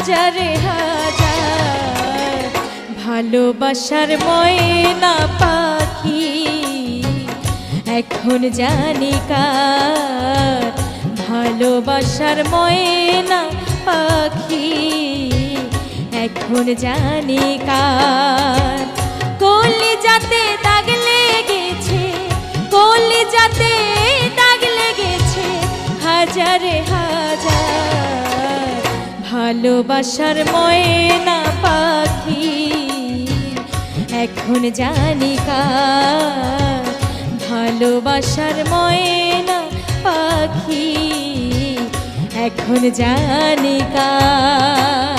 হাজারে হাজার ভালোবাসার ময়না পাখি এখন জানি কার ভালোবাসার ময়না পাখি এখন জানি কার কলিজাতে দাগ লেগেছে কলিজাতে দাগ লেগেছে হাজারে হাজার ভালোবাসার ময়না পাখি এখন জানি কার ভালোবাসার ময়না পাখি এখন জানি কার